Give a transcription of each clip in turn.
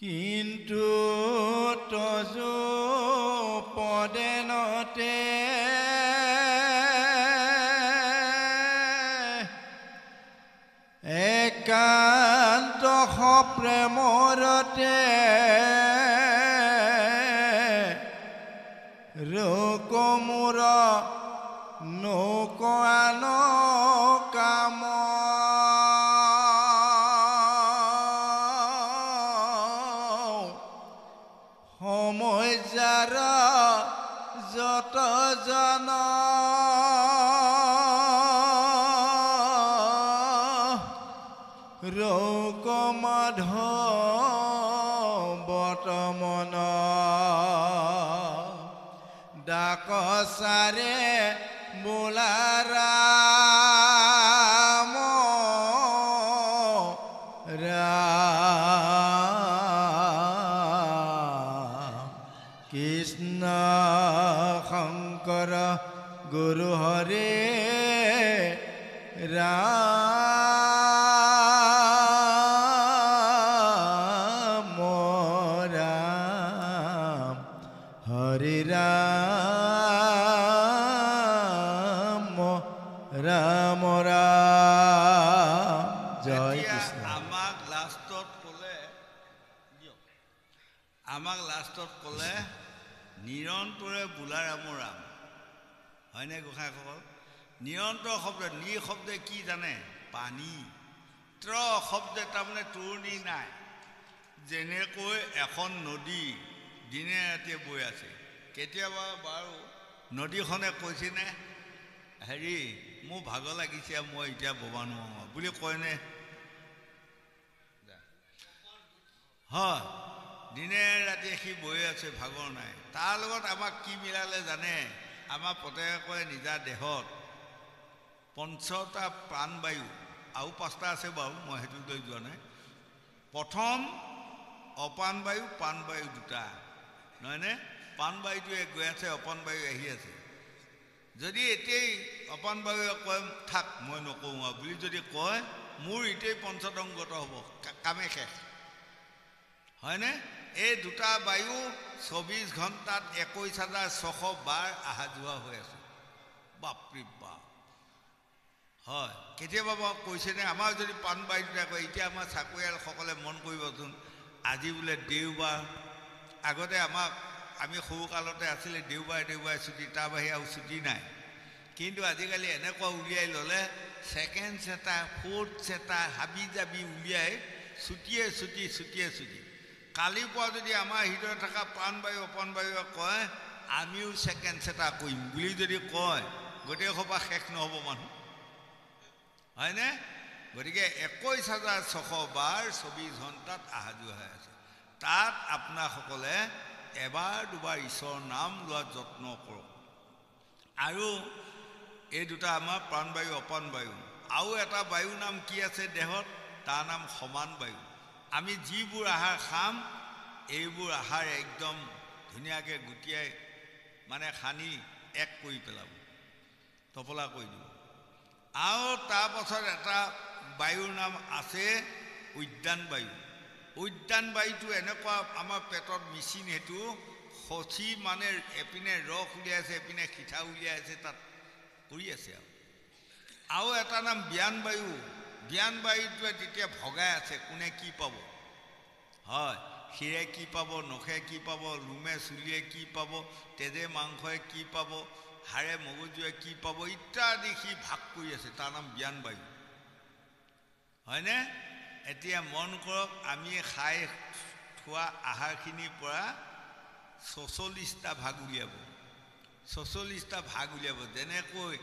কিন্তু তজু পদেনতে একান্ত প্ৰেমৰতে ৰোকমুৰ নৌকান কাম সময় যাৰ যত জন ৰৌকমধ বৰ্তমন ডাকচাৰে বোলাৰাম কৃষ্ণ শংকৰ গুৰু হৰে ৰাম ৰাম হৰে ৰাম ৰাম ৰাম জয় কৃষ্ণ। আমাক লাষ্টত ক'লে নিৰন্তৰে বোলাৰাম ৰাম হয়নে গোসাঁইসকল? নিৰন্তৰ শব্দ নি শব্দে কি জানে? পানী। ত্ৰ শব্দে তাৰমানে তোৰণি নাই। যেনেকৈ এখন নদী দিনে ৰাতিয়ে বৈ আছে, কেতিয়াবা বাৰু নদীখনে কৈছেনে হেৰি মোৰ ভাগৰ লাগিছে মই এতিয়া ববা নোৱাৰোঁ বুলি কয়নে? হয়, দিনে ৰাতিয়ে সি বৈ আছে, ভাগৰ নাই। তাৰ লগত আমাক কি মিলালে জানে? আমাৰ প্ৰত্যেকে কয় নিজা দেহত পঞ্চটা প্ৰাণবায়ু, আৰু 5টা আছে বাৰু, মই সেইটো লৈ যোৱা নাই। প্ৰথম অপানবায়ু, প্ৰাণবায়ু 2টা, নহয়নে? প্ৰাণবায়ুটোৱে গৈ আছে, অপানবায়ু আহি আছে। যদি এতিয়াই অপানবায়ুৱে কয় থাক মই নকওঁ আৰু বুলি যদি কয়, মোৰ এতিয়াই পঞ্চদংগত হ'ব, কামে শেষ, হয়নে? এই 2টা বায়ু 24 ঘণ্টাত 21,600 বাৰ অহা যোৱা হৈ আছে। বাপৰি বাপ। হয়, কেতিয়াবা বাৰু কৈছেনে? আমাৰ যদি প্ৰাণবায়ুটোৱে কয়, এতিয়া আমাৰ চাকৰিয়ালসকলে মন কৰিবচোন, আজি বোলে দেওবাৰ, আগতে আমি সৰুকালতে আছিলে দেওবাৰে ছুটি, তাৰ বাহিৰে আৰু ছুটি নাই। কিন্তু আজিকালি এনেকুৱা উলিয়াই ল'লে, ছেকেণ্ড চেটাৰ, ফ'ৰ্থ চেটাৰ, হাবি জাবি উলিয়াই ছুটিয়ে ছুটি। কালিৰ পৰা যদি আমাৰ হৃদয়ত থকা প্ৰাণবায়ু অপানবায়ুৱে কয় আমিও ছেকেণ্ড চেটাৰ কৰিম বুলি যদি কয়, গোটেই সভা শেষ নহ'ব মানুহ, হয়নে? গতিকে 21,600 বাৰ 24 ঘণ্টাত অহা যোৱা হৈ আছে। তাত আপোনাসকলে এবাৰ দুবাৰ ঈশ্বৰৰ নাম লোৱাৰ যত্ন কৰক। আৰু এই 2টা আমাৰ প্ৰাণবায়ু অপানবায়ু। আৰু এটা বায়ুৰ নাম কি আছে দেহত? তাৰ নাম সমান বায়ু। আমি যিবোৰ আহাৰ খাম, এইবোৰ আহাৰ একদম ধুনীয়াকৈ গুটিয়াই মানে সানি এক কৰি পেলাব, টপলা কৰি দিব। আৰু তাৰপাছত এটা বায়ুৰ নাম আছে উদ্যান বায়ু। উদ্যান বায়ুটো এনেকুৱা আমাৰ পেটত মেচিন, সেইটো সঁচি মানে এপিনে ৰস উলিয়াইছে, এপিনে সিঠা উলিয়াইছে, তাত কৰি আছে। আৰু এটা নাম ব্যান বায়ু। ব্যান বায়ুটোৱে তেতিয়া ভগাই আছে কোনে কি পাব। হয়, শিৰে কি পাব, নখে কি পাব, লোমে চুলিয়ে কি পাব, তেজে মাংসই কি পাব, হাড়ে মগজুৱে কি পাব ইত্যাদি সি ভাগ কৰি আছে, তাৰ নাম ব্যান বায়ু, হয়নে? এতিয়া মন কৰক, আমি খাই থোৱা আহাৰখিনিৰ পৰা 46টা ভাগ উলিয়াব, 46টা ভাগ উলিয়াব। যেনেকৈ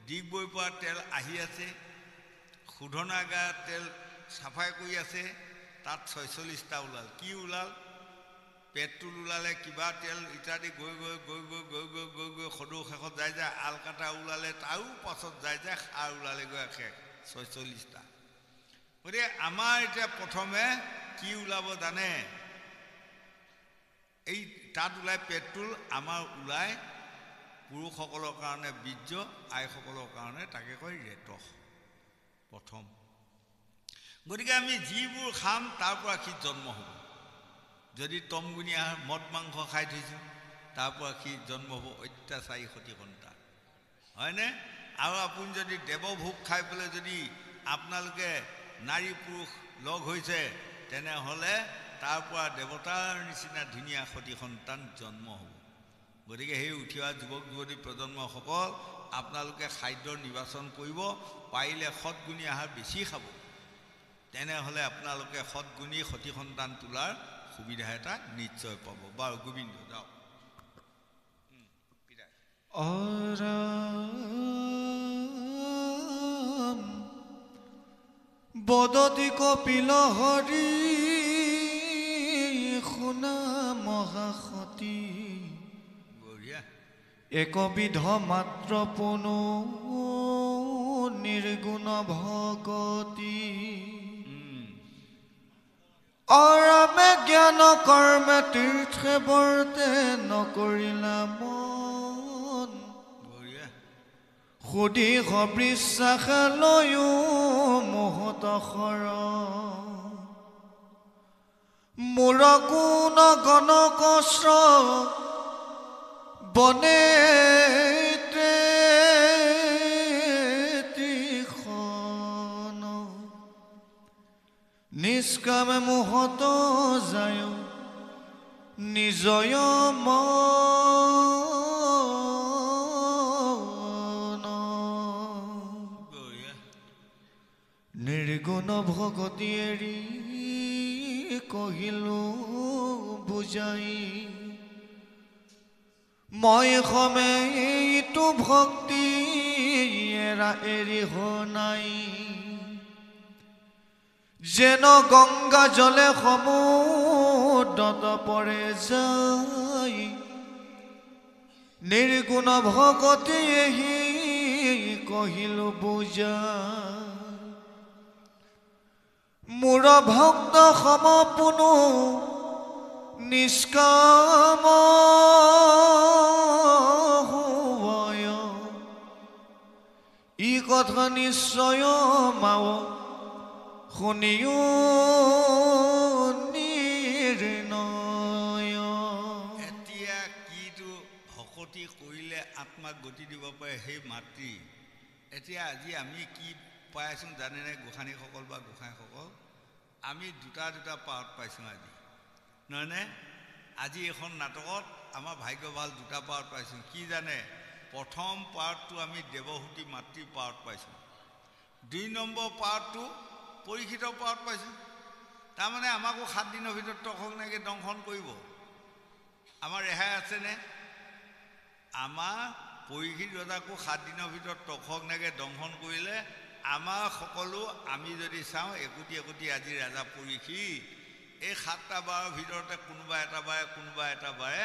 ডিগবৈৰ পৰা তেল আহি আছে, শোধনাগাৰ তেল চাফাই কৰি আছে, তাত 46টা ওলাল। কি ওলাল? পেট্ৰল ওলালে, কিবা তেল ইত্যাদি গৈ সদৌ শেষত যায় আলকাটা ওলালে, তাৰো পাছত যায় সাৰ ওলালে গৈ শেষ 46টা। গতিকে আমাৰ এতিয়া প্ৰথমে কি ওলাব জানে? এই তাত ওলায় পেট্ৰল, আমাৰ ওলায় পুৰুষসকলৰ কাৰণে বীৰ্য, আইসকলৰ কাৰণে তাকে কয় ৰেতস প্ৰথম। গতিকে আমি যিবোৰ খাম তাৰ পৰা সি জন্ম হ'ব। যদি তমগুণী আহাৰ মদ মাংস খাই থৈছোঁ তাৰ পৰা সি জন্ম হ'ব অত্যাচাৰী সতী সন্তান হয়নে আৰু আপুনি যদি দেৱভোগ খাই পেলাই যদি আপোনালোকে নাৰী পুৰুষ লগ হৈছে তেনেহ'লে তাৰ পৰা দেৱতাৰ নিচিনা ধুনীয়া সতী সন্তান জন্ম হ'ব গতিকে সেই উঠি অহা যুৱক যুৱতী প্ৰজন্মসকল আপোনালোকে খাদ্যৰ নিৰ্বাচন কৰিব পাৰিলে সৎগুণী আহাৰ বেছি খাব তেনেহ'লে আপোনালোকে সৎগুণী সতী সন্তান তোলাৰ সুবিধা এটা নিশ্চয় পাব বাৰু গোবিন্দ যাওক অৰাম বদতি কপিল হৰি শুনা মহাসতী বঢ়িয়া একবিধ মাত্ৰ পুনু নিৰ্গুণ ভগতি অৰামে জ্ঞান কৰ্মে তীৰ্থে বৰ্তে নকৰিলা মন সুধি সবৃশ্বাসে লৈও মোহত সৰ মূৰ গুণ গণ কষ্ট বনে ত্ৰিখন নিষ্কামে মোহত যায় নিজয় মন নিৰ্গুণ ভগতি এৰি কহিলো বুজাই মই সমে এইটো ভক্তি এৰা এৰি নাই যেন গংগা জলে সমুদ্ৰত পৰে যায় নিৰ্গুণ ভগতি এহি কহিলো বুজাই মোৰ ভক্ত সমপুনো নিষ্কাম হয় ই কথা নিশ্চয় মাও শুনিও নিৰ্ণয় এতিয়া কিটো ভকতি কৰিলে আত্মাক গতি দিব পাৰে সেই মাতৃ এতিয়া আজি আমি কি পাই আছোঁ জানেনে গোসানীসকল বা গোসাঁইসকল আমি দুটা পাৰ্ট পাইছোঁ আজি নহয়নে আজি এখন নাটকত আমাৰ ভাগ্য ভাল দুটা পাৰ্ট পাইছোঁ কি জানে প্ৰথম পাৰ্টটো আমি দেৱহূতি মাতৃ পাৰ্ট পাইছোঁ 2 নম্বৰ পাৰ্টটো পৰীক্ষিত পাৰ্ট পাইছোঁ তাৰমানে আমাকো 7 দিনৰ ভিতৰত তখনকে দংশন কৰিব আমাৰ ৰেহাই আছেনে আমাৰ পৰীক্ষিত ৰজাকো 7 দিনৰ ভিতৰত তখনকে দংশন কৰিলে আমাৰ সকলো আমি যদি চাওঁ একোটি একোটি আজি ৰাজা পৰীক্ষিত এই 7টা বাৰৰ ভিতৰতে কোনোবা এটা বাৰে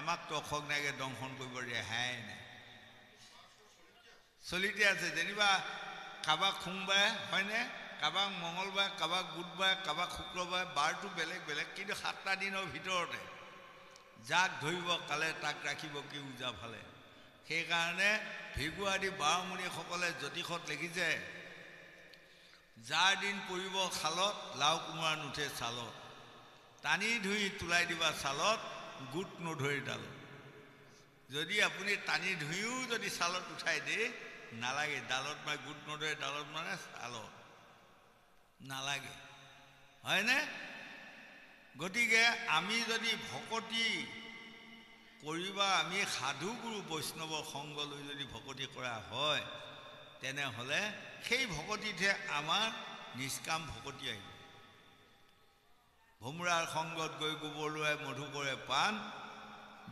আমাক তখনকে দংশন কৰিব ৰেহাই নাই চলিতে আছে যেনিবা কাৰোবাক সোমবাৰে হয়নে কাৰোবাক মঙলবাৰে কাৰোবাক বুধবাৰে কাৰোবাক শুক্ৰবাৰে বাৰটো বেলেগ বেলেগ কিন্তু 7টা দিনৰ ভিতৰতে যাক ধৰিব কালে তাক ৰাখিব কি উজা ফালে সেইকাৰণে ভিগুৱাদী বাৰমুণীসকলে জ্যোতিষত লিখিছে যাৰ দিন পৰিব খালত লাও কোমোৰা নুঠে ছালত টানি ধুই তোলাই দিবা ছালত গোট নধৰি ডালত যদি আপুনি টানি ধুইও যদি ছালত উঠাই দিয়ে নালাগে ডালত মানে গোট নধৰে ডালত মানে ছালত নালাগে হয়নে গতিকে আমি যদি ভকতি কৰিবা আমি সাধু গুৰু বৈষ্ণৱৰ সংগ লৈ যদি ভকতি কৰা হয় তেনেহ'লে সেই ভকতিতহে আমাৰ নিষ্কাম ভকতি আহিব ভোমোৰাৰ সংগত গৈ গোবৰ লোৱাই মধু কৰে পাণ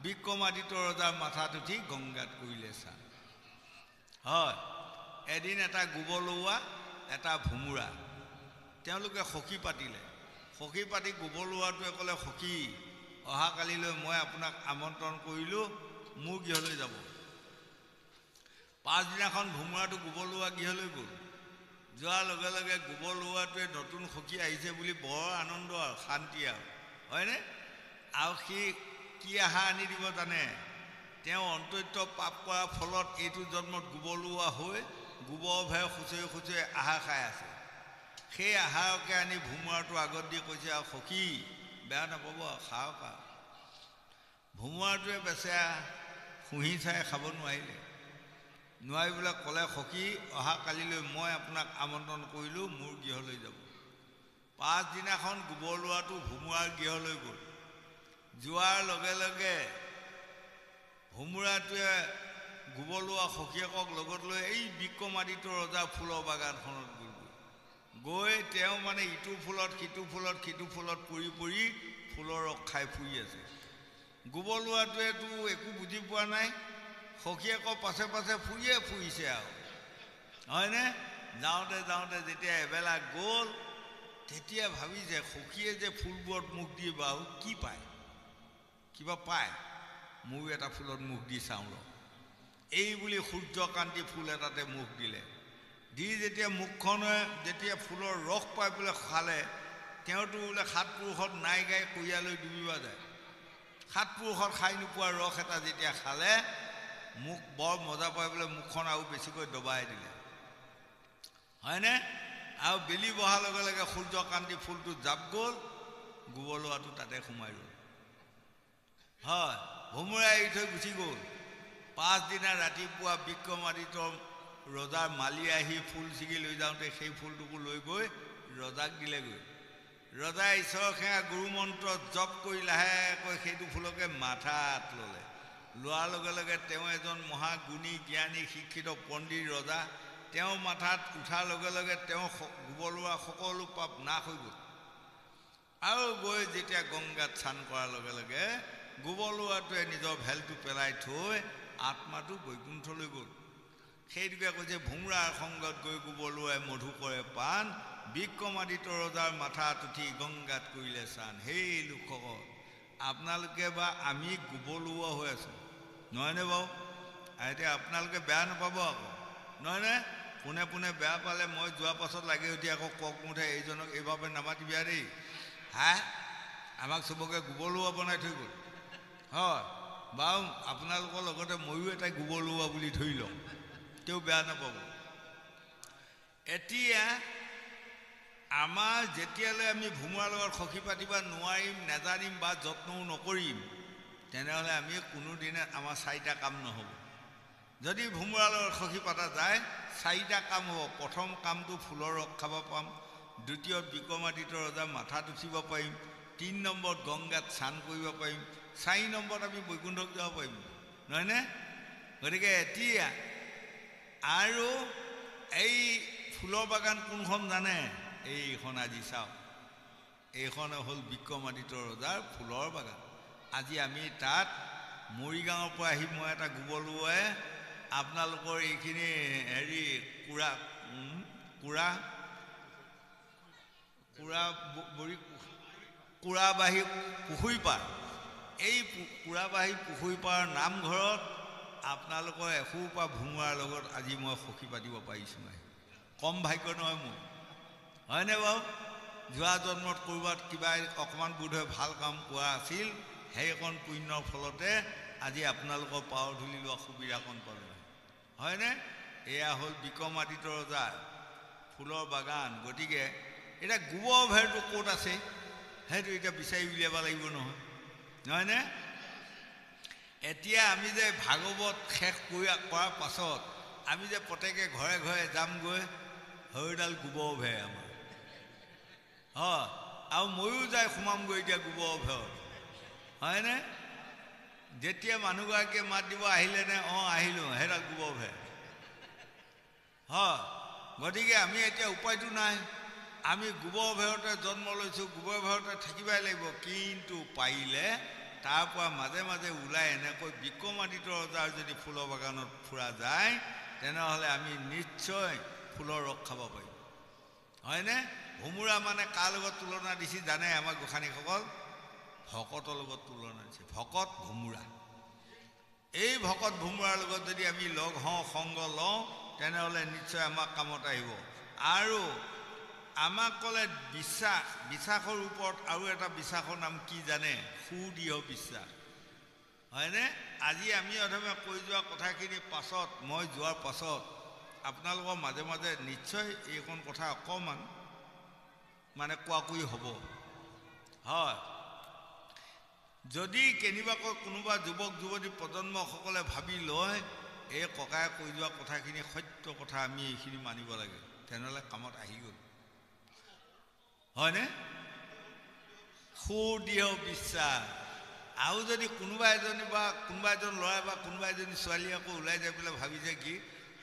বিক্ৰমাদিত্য ৰজাৰ মাথাত উঠি গংগাত কৰিলে স্নান হয় এদিন এটা গোবৰ লোৱা এটা ভোমোৰা তেওঁলোকে সখী পাতিলে সখী পাতি গোবৰ লোৱাটোৱে ক'লে সখী অহাকালিলৈ মই আপোনাক আমন্ত্ৰণ কৰিলোঁ মোৰ গৃহলৈ যাব পাছদিনাখন ভোমোৰাটো গোবৰ লোৱা গৃহলৈ গ'ল যোৱাৰ লগে লগে গোবৰ লোৱাটোৱে নতুন সখী আহিছে বুলি বৰ আনন্দ আৰু শান্তি আৰু হয়নে আৰু সি কি আহাৰ আনি দিব জানে তেওঁ অন্তত্য পাপ কৰাৰ ফলত এইটো জন্মত গোবৰ লোৱা হৈ গোবৰ ভেৰ খুচৰি খুচৰি আহাৰ খাই আছে সেই আহাৰকে আনি ভোমোৰাটো আগত দি কৈছে আৰু সখী বেয়া নাপাব খাওক আৰু ভোমোৰাটোৱে বেচেৰা শুহি চাই খাব নোৱাৰি বোলে ক'লে সখী অহা কালিলৈ মই আপোনাক আমন্ত্ৰণ কৰিলোঁ মোৰ গৃহলৈ যাব পাছদিনাখন গোবৰ লোৱাটো ভোমোৰাৰ গৃহলৈ গ'ল যোৱাৰ লগে লগে ভোমোৰাটোৱে গোবৰ লোৱা সখীয়েকক লগত লৈ এই বিক্ৰমাদিত্য ৰজাৰ ফুলৰ বাগানখনত গৈ তেওঁ মানে ইটো ফুলত সিটো ফুলত পৰি পৰি ফুলৰ ৰস খাই ফুৰি আছে গোবৰ লোৱাটোৱেতো একো বুজি পোৱা নাই সখীয়েকৰ পাছে পাছে ফুৰিছে আৰু হয়নে যাওঁতে যেতিয়া এবেলা গ'ল তেতিয়া ভাবিছে সখীয়ে যে ফুলবোৰত মুখ দিয়ে বাৰু কি পায় কিবা পায় ময়ো এটা ফুলত মুখ দি চাওঁ ৰ এই বুলি সূৰ্যকান্তি ফুল এটাতে মুখ দিলে দি যেতিয়া মুখখনে যেতিয়া ফুলৰ ৰস পাই পেলাই খালে তেওঁতো বোলে সাত পুৰুষত নাই গাই কঢ়িয়ালৈ ডুবিব যায় সাত পুৰুষত খাই নোপোৱা ৰস এটা যেতিয়া খালে মুখ বৰ মজা পাই পেলাই মুখখন আৰু বেছিকৈ দবাই দিলে হয়নে আৰু বেলি বহাৰ লগে লগে সূৰ্যকান্তি ফুলটো জাপ গ'ল গোবৰ লোৱাটো তাতে সোমাই গ'ল হয় ভোমোৰাই এৰি থৈ গুচি গ'ল পাছদিনা ৰাতিপুৱা বিক্ৰমাদিত্য ৰজাৰ মালি আহি ফুল ছিগি লৈ যাওঁতে সেই ফুলটোকো লৈ গৈ ৰজাক দিলেগৈ ৰজাই ঈশ্বৰৰ সেৱা গুৰু মন্ত্ৰ জপ কৰি লাহেকৈ সেইটো ফুলকে মাথাত ল'লে লোৱাৰ লগে লগে তেওঁ এজন মহাগুণী জ্ঞানী শিক্ষিত পণ্ডিত ৰজা তেওঁ মাথাত উঠাৰ লগে লগে তেওঁ গোবৰ লোৱা সকলো পাপ নাশ হৈ গ'ল আৰু গৈ যেতিয়া গংগাত স্নান কৰাৰ লগে লগে গোবৰ লোৱাটোৱে নিজৰ ভেলটো পেলাই থৈ আত্মাটো বৈকুণ্ঠলৈ গ'ল সেইটোকে কৈছে ভোমোৰাৰ সংগত গৈ গোবৰ লোৱাই মধু কৰে পাণ বিক্ৰমাদিত্য ৰজাৰ মাথাত উঠি গংগাত কৰিলে স্নান সেই লোকসকল আপোনালোকে বা আমি গোবৰ লোৱা হৈ আছোঁ নহয়নে বাৰু এতিয়া আপোনালোকে বেয়া নাপাব আকৌ নহয়নে পোনে পোনে বেয়া পালে মই যোৱাৰ পাছত লাগি উঠি আকৌ কক মুঠে এইজনক এইভাৱে নামাতিবিয়া দেই হা আমাক চবকে গোবৰ লোৱা বনাই থৈ গ'ল হয় বাৰু আপোনালোকৰ লগতে ময়ো এটা গোবৰ লোৱা বুলি ধৰি লওঁ তেওঁ বেয়া নাপাব এতিয়া আমাৰ যেতিয়ালৈ আমি ভোমোৰাৰ লগত সখী পাতিব নোৱাৰিম নাজানিম বা যত্নও নকৰিম তেনেহ'লে আমি কোনোদিনে আমাৰ চাৰিটা কাম নহ'ব যদি ভোমোৰাৰ লগত সখী পতা যায় চাৰিটা কাম হ'ব প্ৰথম কামটো ফুলৰ ৰস খাব পাম দ্বিতীয়ত বিক্ৰমাদিত্য ৰজাৰ মাথাত উঠিব পাৰিম ৩ নম্বৰত গংগাত স্নান কৰিব পাৰিম 4 নম্বৰত আমি বৈকুণ্ঠত যাব পাৰিম নহয়নে গতিকে এতিয়া আৰু এই ফুলৰ বাগান কোনখন জানে এইখন আজি চাওক এইখন হ'ল বিক্ৰমাদিত্য ৰজাৰ ফুলৰ বাগান আজি আমি তাত মৰিগাঁৱৰ পৰা আহি মই এটা গোবৰ লোৱাই আপোনালোকৰ এইখিনি হেৰি কুৰাবাহী পুখুৰী পাৰ এই কুৰাবাহী পুখুৰী পাৰ নামঘৰত আপোনালোকৰ এসোপা ভোমোৰাৰ লগত আজি মই সখী পাতিব পাৰিছোঁ কম ভাগ্য নহয় মোৰ হয়নে বাৰু যোৱা জন্মত ক'ৰবাত কিবা অকণমান বোধহয় ভাল কাম পোৱা আছিল সেইকণ পুণ্যৰ ফলতে আজি আপোনালোকৰ পাৰ ধূলি লোৱা সুবিধাকণ পালোঁ হয়নে এয়া হ'ল বিক্ৰমাদিত্য ৰজাৰ ফুলৰ বাগান গতিকে এতিয়া গোবৰ ভেৰটো ক'ত আছে সেইটো এতিয়া বিচাৰি উলিয়াব লাগিব নহয় নহয়নে এতিয়া আমি যে ভাগৱত শেষ কৰাৰ পাছত আমি যে প্ৰত্যেকে ঘৰে ঘৰে যামগৈ হৰিডাল গোবৰ ভেৰ আমাৰ হয় আৰু ময়ো যাই সোমামগৈ এতিয়া গোবৰ ভেৰত হয়নে যেতিয়া মানুহগৰাকীয়ে মাত দিব আহিলেনে অঁ আহিলোঁ সেইডাল গোবৰ ভেৰ হয় গতিকে আমি এতিয়া উপায়টো নাই আমি গোবৰ ভেৰতে জন্ম লৈছোঁ গোবৰ ভেৰতে থাকিবই লাগিব কিন্তু পাৰিলে তাৰ পৰা মাজে মাজে ওলাই এনেকৈ বিক্ৰমাদিত্য ৰজাৰ যদি ফুলৰ বাগানত ফুৰা যায় তেনেহ'লে আমি নিশ্চয় ফুলৰ ৰস খাব পাৰিম হয়নে ভোমোৰা মানে কাৰ লগত তুলনা দিছে জানে আমাৰ গোসানীসকল ভকতৰ লগত তুলনা দিছে ভকত ভোমোৰা এই ভকত ভোমোৰাৰ লগত যদি আমি লগ হওঁ সংগ লওঁ তেনেহ'লে নিশ্চয় আমাৰ কামত আহিব আৰু আমাক ক'লে বিশ্বাসৰ ওপৰত আৰু এটা বিশ্বাসৰ নাম কি জানে সুদৃঢ় বিশ্বাস হয়নে আজি আমি অধমে কৈ যোৱা কথাখিনি পাছত মই যোৱাৰ পাছত আপোনালোকৰ মাজে মাজে নিশ্চয় এইখন কথা অকণমান মানে কোৱাকুই হ'ব হয় যদি কেনিবাকৈ কোনোবা যুৱক যুৱতী প্ৰজন্মসকলে ভাবি লয় এই ককাই কৈ যোৱা কথাখিনি সত্য কথা, আমি এইখিনি মানিব লাগে, তেনেহ'লে কামত আহি গ'ল, হয়নে? সুদৃঢ় বিশ্বাস। আৰু যদি কোনোবা এজনী বা কোনোবা এজন ল'ৰা বা কোনোবা এজনী ছোৱালী আকৌ ওলাই যাই পেলাই ভাবিছে কি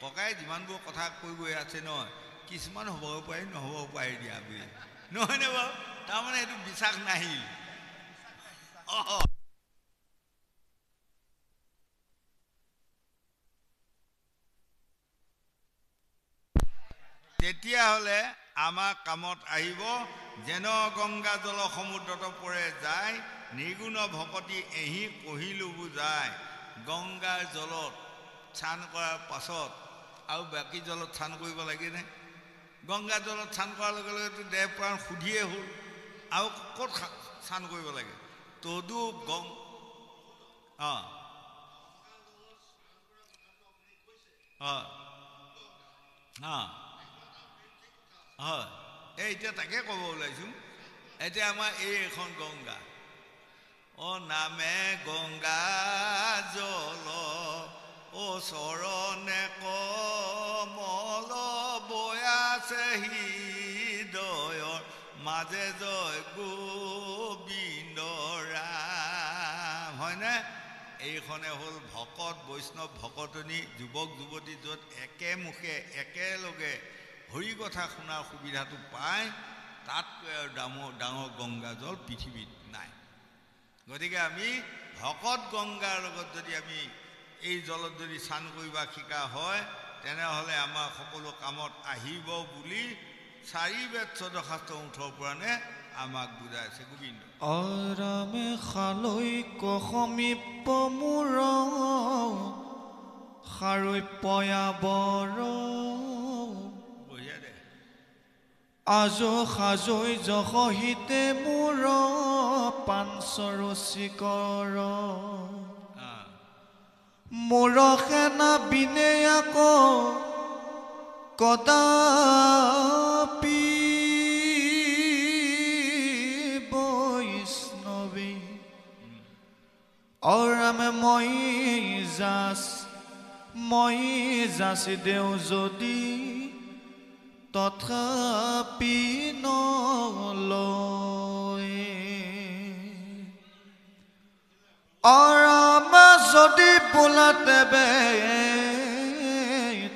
ককাই যিমানবোৰ কথা কৈ গৈ আছে নহয়, কিছুমান হ'ব পাৰে নহ'ব পাৰে দিয়া বুলি, নহয়নে বাৰু? তাৰমানে এইটো বিশ্বাস নাহিল। তেতিয়াহ'লে আমাৰ কামত আহিব। যেন গংগা জল সমুদ্ৰত পৰে যায়, নিৰ্গুণ ভকতি এহি কহিলো বুজায়। গংগাৰ জলত স্নান কৰাৰ পাছত আৰু বাকী জলত স্নান কৰিব লাগেনে? গংগা জলত স্নান কৰাৰ লগে লগেতো দেহ প্ৰাণ শুদ্ধিয়ে হ'ল, আৰু ক'ত স্নান কৰিব লাগে? তদু হয়, এই এতিয়া তাকে ক'ব ওলাইছোঁ। এতিয়া আমাৰ এইখন গংগা, নামে গংগা জল চৰণে কমল বয়াছে হৃদয়ৰ মাজে জয় গোবিন্দ ৰাম, হয়নে? এইখনে হ'ল ভকত বৈষ্ণৱ ভকতনী যুৱক যুৱতী, য'ত একেমুখে একেলগে হৰি কথা শুনাৰ সুবিধাটো পায়, তাতকৈ আৰু ডাঙৰ গংগা জল পৃথিৱীত নাই। গতিকে আমি ভকত গংগাৰ লগত যদি আমি এই জলত যদি স্নান কৰিব শিকা হয়, তেনেহ'লে আমাৰ সকলো কামত আহিব বুলি 4 বেদ 14 শাস্ত্ৰ 18 পুৰাণে আমাক বুজাইছে। গোবিন্দ অৰামে খালৈক সমীপ মূৰ সাৰূপ্যয়া বৰ বঢ়িয়া দে। আজো সাজৈ যশহিতে মূৰ পাঞ্চৰচিকৰ মোৰ সেনা বিনে আকৌ কদাপি বৈষ্ণৱী অৰামে মই যাচি দেও যদি তথাপি নলয় অৰামে যদি বোলা তেবে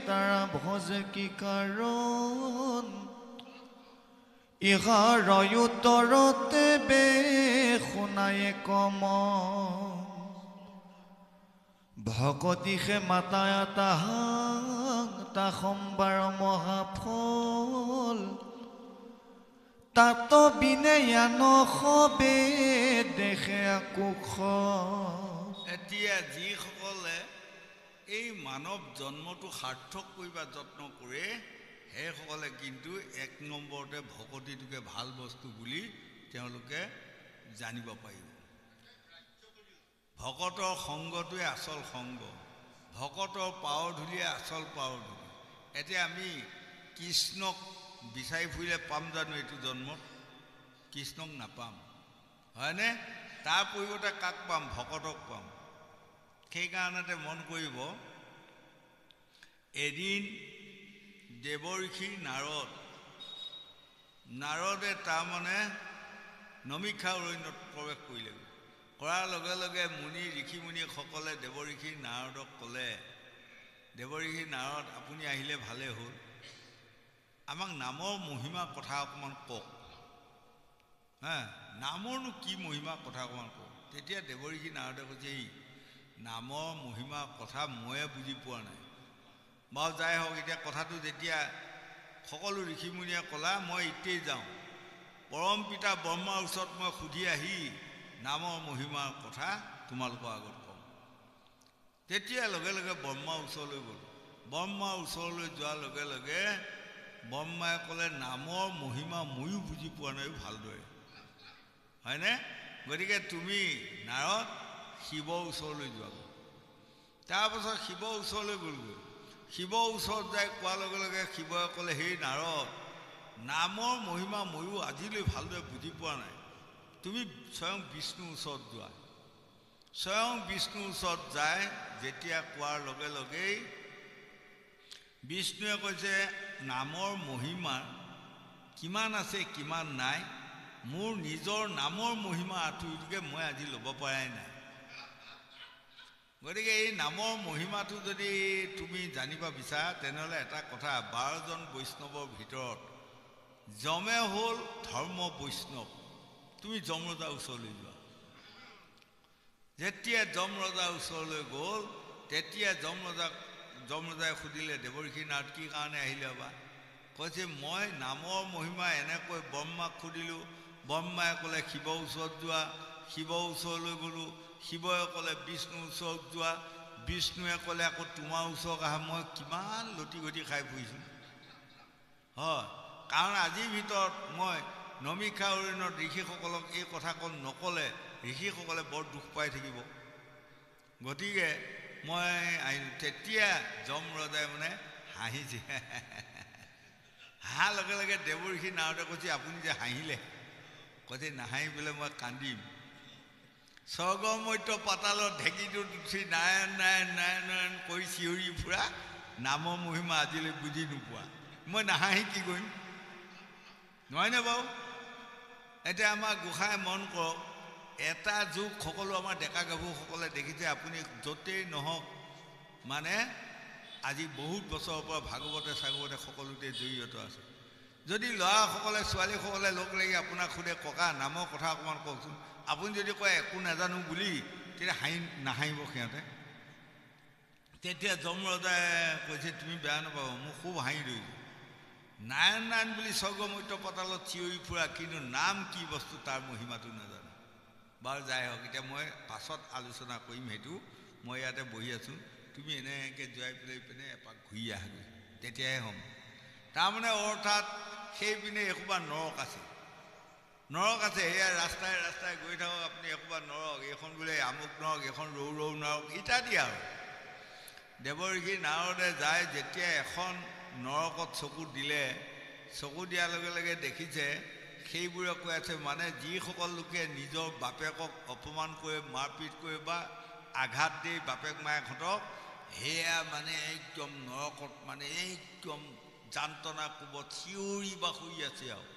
তাৰা ভজে কি কাৰণ ইহাৰ উত্তৰতে বে শুনায়ে কম ভকতিষে মাতায়া তাহাং তা সম্বাৰ মহাফল তাত বিনেয়া নখবে দেখে কুখ। এতিয়া যিসকলে এই মানৱ জন্মটো সাৰ্থক কৰিব যত্ন কৰে, সেইসকলে কিন্তু 1 নম্বৰতে ভকতিটোকে ভাল বস্তু বুলি তেওঁলোকে জানিব পাৰিব। ভকতৰ সংগটোৱে আচল সংগ, ভকতৰ পাৱধূলিয়ে আচল পাৱধূলি। এতিয়া আমি কৃষ্ণক বিচাৰি ফুৰিলে পাম জানো? এইটো জন্মত কৃষ্ণক নাপাম, হয়নে? তাৰ পৰিৱৰ্তে কাক পাম? ভকতক পাম। সেইকাৰণতে মন কৰিব, এদিন দেৱঋষি নাৰদে তাৰমানে নমিক্ষা অৰণ্যত প্ৰৱেশ কৰিলে। কৰাৰ লগে লগে ঋষিমুনিসকলে দেৱঋষি নাৰদক ক'লে, দেৱঋষি নাৰদ, আপুনি আহিলে ভালে হ'ল, আমাক নামৰ মহিমা কথা অকণমান কওক। নামৰনো কি মহিমা কথা অকণমান কওক। তেতিয়া দেৱঋষি নাৰদে কৈছে, এই নামৰ মহিমা কথা ময়ে বুজি পোৱা নাই। বাৰু যাই হওক, এতিয়া কথাটো যেতিয়া সকলো ঋষিমুনিয়ে ক'লা, মই এতিয়াই যাওঁ, পৰম পিতা ব্ৰহ্মাৰ ওচৰত মই সুধি আহি নামৰ মহিমাৰ কথা তোমালোকৰ আগত কম। তেতিয়া লগে লগে ব্ৰহ্মাৰ ওচৰলৈ গ'ল। ব্ৰহ্মাৰ ওচৰলৈ যোৱাৰ লগে লগে ব্ৰহ্মাই ক'লে, নামৰ মহিমা ময়ো বুজি পোৱা নাই ভালদৰে, হয়নে? গতিকে তুমি নাৰদ শিৱৰ ওচৰলৈ যোৱা। তাৰপাছত শিৱৰ ওচৰলৈ গ'লগৈ। শিৱৰ ওচৰত যাই কোৱাৰ লগে লগে শিৱই ক'লে, সেই নাৰদ, নামৰ মহিমা ময়ো আজিলৈ ভালদৰে বুজি পোৱা নাই, তুমি স্বয়ং বিষ্ণুৰ ওচৰত যোৱা। স্বয়ং বিষ্ণুৰ ওচৰত যায় যেতিয়া কোৱাৰ লগে লগেই বিষ্ণুৱে কৈছে নামৰ মহিমা কিমান আছে কিমান নাই মোৰ নিজৰ নামৰ মহিমা আঁতৰিকে মই আজি ল'ব পৰাই নাই গতিকে এই নামৰ মহিমাটো যদি তুমি জানিব বিচাৰা তেনেহ'লে এটা কথা 12জন বৈষ্ণৱৰ ভিতৰত যমে হ'ল ধৰ্ম বৈষ্ণৱ তুমি যম ৰজাৰ ওচৰলৈ যোৱা যেতিয়া যম ৰজাৰ ওচৰলৈ গ'ল তেতিয়া যম ৰজাই সুধিলে দেৱৰ্ষি নাৰদ কি কাৰণে আহিলে বা কৈছে মই নামৰ মহিমা এনেকৈ ব্ৰহ্মাক সুধিলোঁ ব্ৰহ্মাই ক'লে শিৱৰ ওচৰত যোৱা শিৱৰ ওচৰলৈ গ'লোঁ শিৱই ক'লে বিষ্ণুৰ ওচৰত যোৱা বিষ্ণুৱে ক'লে আকৌ তোমাৰ ওচৰত আহা মই কিমান লটি ঘটি খাই ফুৰিছোঁ হয় কাৰণ আজিৰ ভিতৰত মই নমিষা অৰণ্যৰ ঋষিসকলক এই কথাকণ নক'লে ঋষিসকলে বৰ দুখ পাই থাকিব গতিকে মই আহিলোঁ তেতিয়া যম ৰজাই মানে হাঁহিছে হাঁহাৰ লগে লগে দেৱৰ্ষি নাৰদে কৈছে আপুনি যে হাঁহিলে কৈছে নাহাঁহি পেলাই মই কান্দিম স্বৰ্গমৰ্ত্য পাতালত ঢেঁকীটোত উঠি নাৰায়ণ নাৰায়ণ নাৰায়ণ নাৰায়ণ কৰি চিঞৰি ফুৰা নামৰ মহিমা আজিলৈ বুজি নোপোৱা মই নাহাঁহি কি কৰিম নহয়নে বাৰু এতিয়া আমাৰ গোসাঁই মন কৰক এটা যুগ সকলো আমাৰ ডেকা গাভৰুসকলে দেখিছে আপুনি য'তেই নহওক মানে আজি বহুত বছৰৰ পৰা ভাগৱতে চাগৱতে সকলোতে জড়িত আছে যদি ল'ৰাসকলে ছোৱালীসকলে লগ লাগি আপোনাক সোধে ককা নামৰ কথা অকণমান কওকচোন আপুনি যদি কয় একো নাজানো বুলি তেতিয়া নাহাঁহিব সিহঁতে তেতিয়া যম ৰজাই কৈছে তুমি বেয়া নাপাব মোক খুব হাঁহি ধৰিছে নাৰায়ণ নাৰায়ণ বুলি স্বৰ্গমৰ্ত্য পাতালত চিঞৰি ফুৰা কিন্তু নাম কি বস্তু তাৰ মহিমাটো নাজানো বাৰু যাই হওক এতিয়া মই পাছত আলোচনা কৰিম সেইটো মই ইয়াতে বহি আছোঁ তুমি এনেকৈ যোৱাই পেলাই পিনে এপাক ঘূৰি আহাগৈ তেতিয়াহে হ'ম তাৰমানে অৰ্থাৎ সেইপিনে এসোপা নৰক আছে সেয়া ৰাস্তাই ৰাস্তাই গৈ থাকক আপুনি এসোপা নৰক এইখন বোলে আমুক নৰক এইখন ৰৌ ৰৌ নৰক ইত্যাদি আৰু দেৱৰ্ষি নাৰদে যায় যেতিয়া এখন নৰকত চকু দিলে চকু দিয়াৰ লগে লগে দেখিছে সেইবোৰে কৈ আছে মানে যিসকল লোকে নিজৰ বাপেকক অপমান কৰে মাৰপিট কৰে বা আঘাত দি বাপেক মায়েকহঁতক সেয়া মানে একদম নৰকত মানে একদম যান্ত্ৰণা কোবত চিঞৰি বাখৰি আছে আৰু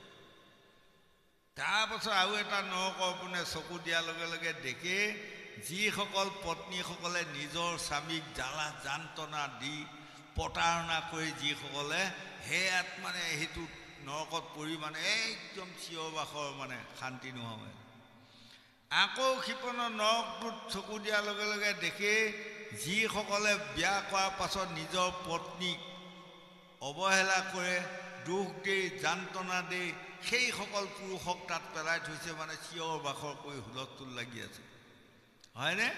তাৰপাছত আৰু এটা নৰকৰ পিনে চকু দিয়াৰ লগে লগে দেখে যিসকল পত্নীসকলে নিজৰ স্বামীক জ্বালা যান্ত্ৰণা দি প্ৰতাৰণা কৰি যিসকলে সেয়াত মানে সেইটো নৰকত পৰি মানে একদম চিঞৰ বাখৰ মানে শান্তি নহয় আকৌ ক্ষিপনৰ নৰকটোত চকু দিয়াৰ লগে লগে দেখে যিসকলে বিয়া কৰাৰ পাছত নিজৰ পত্নীক অৱহেলা কৰে দুখ দি যান্ত্ৰণা দি সেইসকল পুৰুষক তাত পেলাই থৈছে মানে চিঞৰ বাখৰ কৰি হুলস্থুল লাগি আছে হয়নে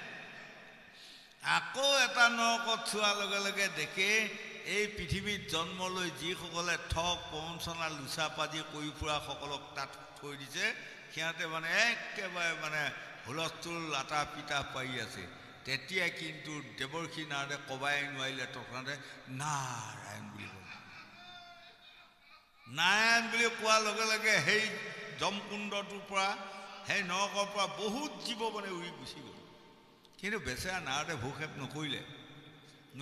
আকৌ এটা নৰকত চোৱাৰ লগে লগে দেখে এই পৃথিৱীত জন্ম লৈ যিসকলে ঠগ প্ৰবঞ্চনা লুচা পাজি কৰি ফুৰাসকলক তাত থৈ দিছে সিহঁতে মানে একেবাৰে মানে হুলস্থুল লাটা পিটা পাৰি আছে তেতিয়া কিন্তু দেৱৰ্ষি নাৰদে কবাই নোৱাৰিলে তৎক্ষণাতে নাৰায়ণ বুলি ক'লে নাৰায়ণ বুলি কোৱাৰ লগে লগে সেই যমকুণ্ডটোৰ পৰা সেই নৰকৰ পৰা বহুত জীৱ মানে উৰি গুচি গ'ল কিন্তু বেচেৰা নাৰদে ভূক্ষেপ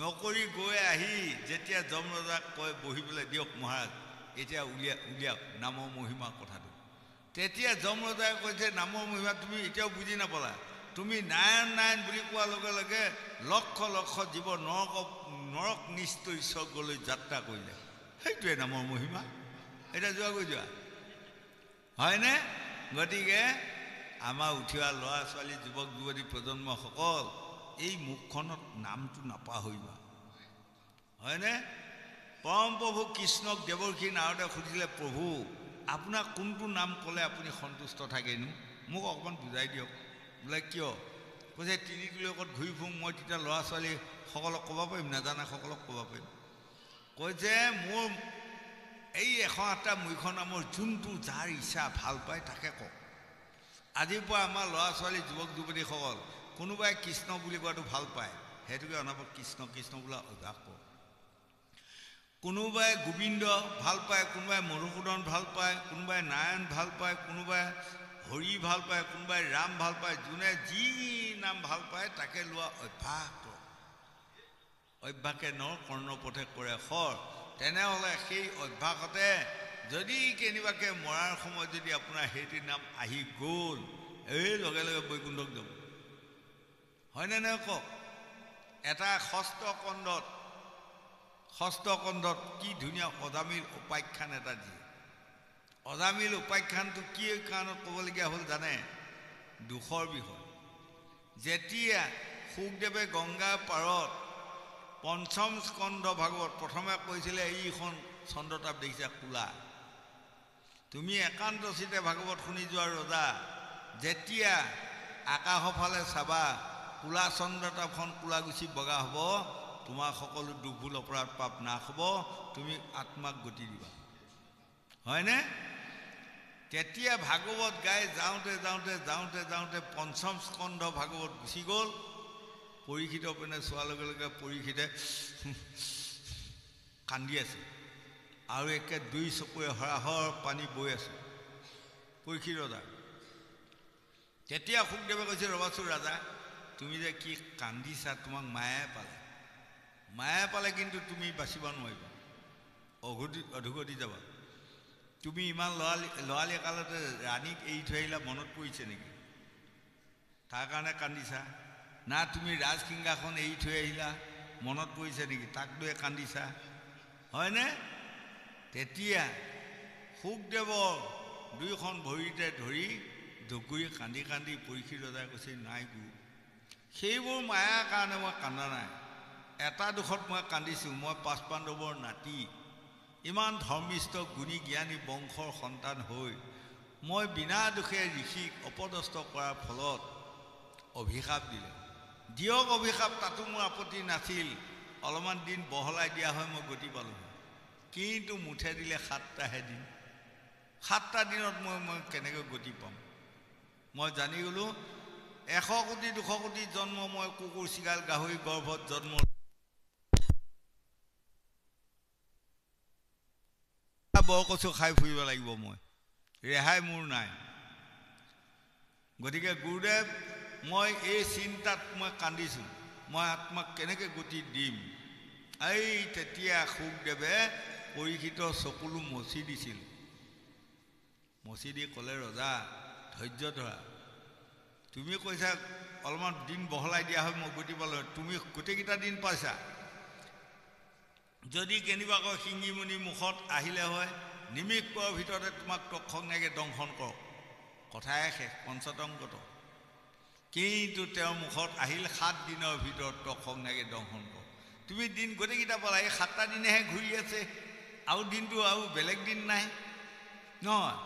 নকৰি গৈ আহি যেতিয়া যম ৰজাক কয় বহি পেলাই দিয়ক মহাৰাজ এতিয়া উলিয়াওক নামৰ মহিমাৰ কথাটো তেতিয়া যম ৰজাই কৈছে নামৰ মহিমা তুমি এতিয়াও বুজি নাপালা তুমি নাৰায়ণ নাৰায়ণ বুলি কোৱাৰ লগে লগে লক্ষ লক্ষ জীৱ নৰক নিষ্ঠই স্বৰ্গলৈ যাত্ৰা কৰিলে সেইটোৱে নামৰ মহিমা এতিয়া যোৱা হয়নে গতিকে আমাৰ উঠি অহা ল'ৰা ছোৱালী যুৱক যুৱতী প্ৰজন্মসকল এই মুখখনত নামটো নাপাহৰিবা হয়নে পৰম প্ৰভু কৃষ্ণক দেৱৰ্ষি নাৰদে সুধিলে প্ৰভু আপোনাক কোনটো নাম ক'লে আপুনি সন্তুষ্ট থাকেনো মোক অকণমান বুজাই দিয়ক বোলে কিয় কৈছে তিনিটোলৈকত ঘূৰি ফুৰোঁ মই তেতিয়া ল'ৰা ছোৱালীসকলক ক'ব পাৰিম নাজানাসকলক ক'ব পাৰিম কৈছে মোৰ এই 108টা মুখ্য নামৰ যোনটো যাৰ ইচ্ছা ভাল পায় তাকে কওক আজিৰ পৰা আমাৰ ল'ৰা ছোৱালী যুৱক যুৱতীসকল কোনোবাই কৃষ্ণ বুলি কোৱাটো ভাল পায় সেইটোকে অনাবত কৃষ্ণ কৃষ্ণ বোলা অভ্যাস কৰক কোনোবাই গোবিন্দ ভাল পায় কোনোবাই মধুসূদন ভাল পায় কোনোবাই নাৰায়ণ ভাল পায় কোনোবাই হৰি ভাল পায়, কোনোবাই ৰাম ভাল পায়, যোনে যি নাম ভাল পায় তাকে লোৱা অভ্যাস কৰ। অভ্যাসে নৰ কৰ্ণপথে কৰে খৰ। তেনেহ'লে সেই অভ্যাসতে যদি কেনিবাকে মৰাৰ সময়ত যদি আপোনাৰ সেইটো নাম আহি গ'ল, এই লগে লগে বৈকুণ্ঠক যাব। হয়নে নহয় কওক? এটা ষষ্ঠ কণ্ডত কি ধুনীয়া অজামিল উপাখ্যান এটা দিয়ে। অজামিল উপাখ্যানটো কি কাৰণত ক'বলগীয়া হ'ল জানে? দুখৰ বিষয়। যেতিয়া শুকদেৱে গংগাৰ পাৰত পঞ্চম স্কন্ধ ভাগৱত প্ৰথমে কৈছিলে, এইখন চন্দ্ৰতাপ দেখিছা কোলা, তুমি একান্ত চিতে ভাগৱত শুনি যোৱা ৰজা, যেতিয়া আকাশৰ ফালে চাবা কোলা চন্দ্ৰতাপখন কোলা গুচি বগা হ'ব, তোমাৰ সকলো দুখ ভুল অপৰাধ পাপ নাশ হ'ব, তুমি আত্মাক গতি দিবা। হয়নে? তেতিয়া ভাগৱত গাই যাওঁতে পঞ্চম স্কন্ধ ভাগৱত গুচি গ'ল। পৰীক্ষিতৰ পিনে চোৱাৰ লগে লগে পৰীক্ষিতে কান্দি আছে আৰু একে দুই চকুৰে হৰাহৰ পানী বৈ আছে পৰীক্ষিত ৰজা। তেতিয়া শুকদেৱে কৈছে, ৰবাচোন ৰাজা, তুমি যে কি কান্দিছা, তোমাক মায়ে পালে কিন্তু তুমি বাচিব নোৱাৰিবা, অধোগতি যাবা। তুমি ইমান লৰালি কালতে ৰাণীক এৰি থৈ আহিলা, মনত পৰিছে নেকি? তাৰ কাৰণে কান্দিছা? না তুমি ৰাজসিংহাসন এৰি থৈ আহিলা, মনত পৰিছে নেকি? তাক লৈ কান্দিছা। হয়নে? তেতিয়া শুকদেৱৰ দুইখন ভৰিতে ধৰি দগুৰি কান্দি পৰীক্ষিত ৰজাই কৈছে, নাই গুৰু, সেইবোৰ মায়াৰ কাৰণে মই কান্দা নাই। এটা দুখত মই কান্দিছোঁ, মই পাঁচ পাণ্ডৱৰ নাতি, ইমান ধৰ্মিষ্ঠ গুণী জ্ঞানী বংশৰ সন্তান হৈ মই বিনা দোষে ঋষিক অপদস্থ কৰাৰ ফলত অভিশাপ দিলে। দিয়ক অভিশাপ, তাতো মোৰ আপত্তি নাছিল, অলপমান দিন বহলাই দিয়া হয় মই গতি পালোঁ। কিন্তু মুঠে দিলে 7টাহে দিন, 7টা দিনত মই কেনেকৈ গতি পাম? মই জানি গ'লোঁ 100 কোটি 200 কোটি জন্ম মই কুকুৰ চিগাল গাহৰি গৰ্ভত জন্ম বৰকচু খাই ফুৰিব লাগিব, মই ৰেহাই মোৰ নাই। গতিকে গুৰুদেৱ, মই এই চিন্তাত মই কান্দিছোঁ, মই আত্মাক কেনেকৈ গতি দিম? এই তেতিয়া শুকদেৱে পৰীক্ষিতৰ চকুলো মচি দিছিল। মচি দি ক'লে, ৰজা ধৈৰ্য ধৰা, তুমি কৈছা অলপমান দিন বহলাই দিয়া হয় মই গতি পালোঁ, তুমি গোটেইকেইটা দিন পাইছা। যদি কেনিবাকৈ শিঙিমুনি মুখত আহিলে হয়, নিমিষৰ ভিতৰতে তোমাক তৎক্ষণাকে দংশন কৰক, কথাই শেষ, পঞ্চতংগত। কিন্তু তেওঁৰ মুখত আহিল 7 দিনৰ ভিতৰত তৎক্ষণাকে দংশন কৰক। তুমি দিন গোটেইকেইটা পালা, এই 7টা দিনেহে ঘূৰি আছে, আৰু দিনটো আৰু বেলেগ দিন নাই নহয়,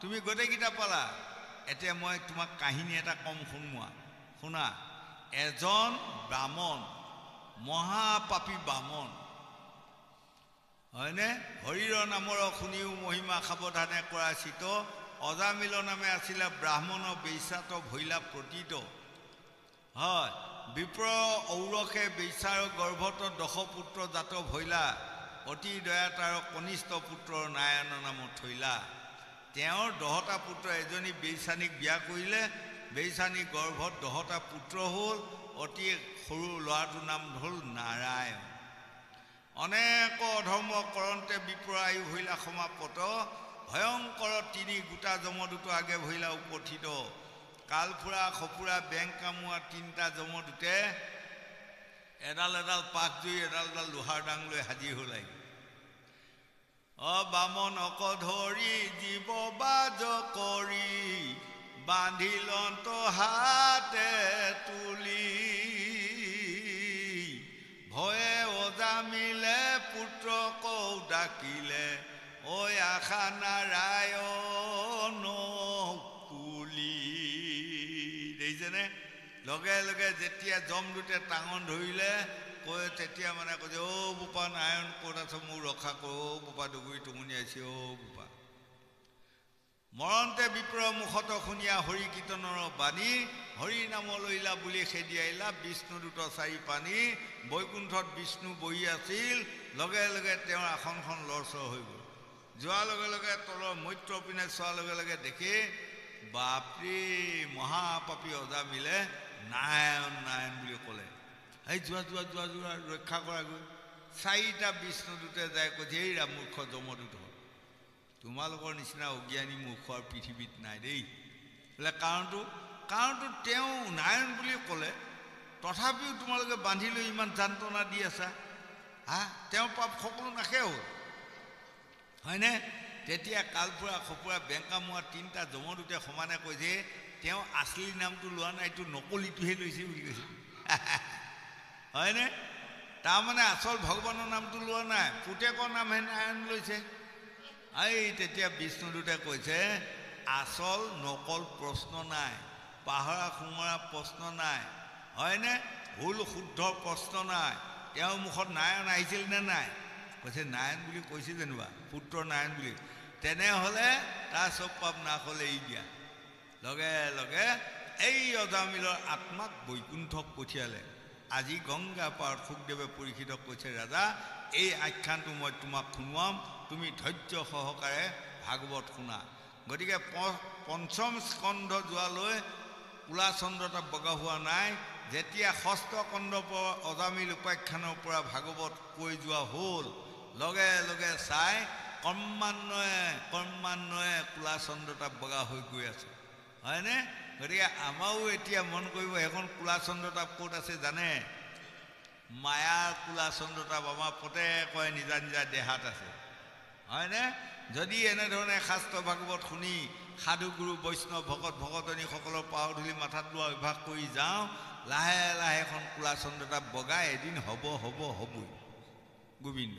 তুমি গোটেইকেইটা পালা। এতিয়া মই তোমাক কাহিনী এটা কম, শুনা। এজন ব্ৰাহ্মণ, মহাপাপী ব্ৰাহ্মণ, হয়নে? হৰিৰ নামৰ শুনিও মহিমা সাৱধানে কৰা চিত, অজামিল নামে আছিলে ব্ৰাহ্মণ বেইছাত ভৈলা প্ৰতীত। হয়, বিপ্ৰ ঔৰসে বেইছাৰ গৰ্ভত 10 পুত্ৰ জাত ভৈলা, অতি দয়া তাৰ কনিষ্ঠ পুত্ৰ নাৰায়ণ নাম থৈলা। তেওঁৰ 10টা পুত্ৰ, এজনী বেইছানীক বিয়া কৰিলে, বেইছানী গৰ্ভত 10টা পুত্ৰ হ'ল, অতি সৰু ল'ৰাটোৰ নাম হ'ল নাৰায়ণ। অনেক অধৰ্ম কৰন্তে বিপ্ৰ আয়ু ভৈলা সমাপত, ভয়ংকৰ 3 গোটা যমদূত আগে ভৈলা উপথিত। কালফুৰা সফুৰা বেং কামোৱা 3টা যমদূতে এডাল পাক জুই এডাল লোহাৰ ডাং লৈ হাজিৰ হ'ল। বামনক ধৰি জীৱ বাজ কৰি, বান্ধিলন্ত হাতে তুলি, ভয়ে অজামিলে পুত্ৰক ডাকিলে, ঐ আশা নাৰায়ণ কুলি। দেখিছেনে? লগে লগে যেতিয়া যমদূতে টাঙন ধৰিলে, কৈ তেতিয়া মানে কৈছে, অ' বোপা নাৰায়ণ ক'ত আছ, মোক ৰক্ষা কৰ, অ' বোপা ডুগুৰি টুমুনিয়াইছে, অ' বোপা। মৰণতে বিপ্ৰ মুখত শুনিয়া হৰি কীৰ্তনৰ বাণী, হৰি নাম লৈলা বুলি খেদি আহিলা, বিষ্ণুদূত 4 পানী, বৈকুণ্ঠত বিষ্ণু বহি আছিল, লগে লগে তেওঁৰ আসনখন লৰচৰ হৈ গ'ল। যোৱাৰ লগে লগে তলৰ মৈত্ৰ পিনে চোৱাৰ লগে লগে দেখি বাপৰে মহাপাপী অজামিলে নাৰায়ণ নাৰায়ণ বুলি ক'লে এই যোৱা যোৱা যোৱা যোৱা ৰক্ষা কৰাগৈ 4টা বিষ্ণুদূতে যায় কৈছে এই মূৰ্খ যমদূত তোমালোকৰ নিচিনা অজ্ঞানী মূৰ্খ পৃথিৱীত নাই দেই বোলে কাৰণটো তেওঁ নাৰায়ণ বুলি ক'লে তথাপিও তোমালোকে বান্ধি লৈ ইমান যান্ত্ৰণা দি আছা তেওঁ পাপ সকলো নাশে হ'ল হয়নে তেতিয়া কালপুৰা খপুৰা বেংকামুৱা 3টা যমদূতে সমানে কৈছে তেওঁ আছলি নামটো লোৱা নাই এইটো নকলিটোহে লৈছে বুলি কৈছে হয়নে তাৰমানে আচল ভগৱানৰ নামটো লোৱা নাই পুতেকৰ নামহে নাৰায়ণ লৈছে এই তেতিয়া বিষ্ণুদূতে কৈছে আচল নকল প্ৰশ্ন নাই পাহৰা সোমৰা প্ৰশ্ন নাই হয়নে ভুল শুদ্ধ প্ৰশ্ন নাই তেওঁৰ মুখত নাৰায়ণ আহিছিল নে নাই কৈছে নাৰায়ণ বুলি কৈছে যেনিবা পুত্ৰ নাৰায়ণ বুলি তেনেহ'লে তাৰ চব পাপ নাশ হ'লে এৰি দিয়া লগে লগে এই অজামিলৰ আত্মাক বৈকুণ্ঠক পঠিয়ালে আজি গংগা পাৰত শুকদেৱে পৰীক্ষিতক কৈছে ৰাজা এই আখ্যানটো মই তোমাক শুনোৱাম তুমি ধৈৰ্য সহকাৰে ভাগৱত শুনা গতিকে 5ম স্কন্ধ যোৱালৈ কুলাচন্দ্ৰতা বগা হোৱা নাই যেতিয়া 6ষ্ঠ স্কন্ধৰ পৰা অজামিল উপাখ্যানৰ পৰা ভাগৱত কৈ যোৱা হ'ল লগে লগে চাই ক্ৰমান্বয়ে কুলাচন্দ্ৰতা বগা হৈ গৈ আছে হয়নে গতিকে আমাৰো এতিয়া মন কৰিব এখন কুলাচন্দ্ৰতা ক'ত আছে জানে মায়াৰ কুলাচন্দ্ৰতা আমাৰ প্ৰত্যেকৰে নিজা নিজা দেহাত আছে হয়নে যদি এনেধৰণে শাস্ত্ৰ ভাগৱত শুনি সাধু গুৰু বৈষ্ণৱ ভকত ভকতনীসকলৰ পাও ধূলি মাথাত লোৱা অভ্যাস কৰি যাওঁ লাহে লাহে এখন কুলাচন্দ্ৰতা বগাই এদিন হ'বই গোবিন্দ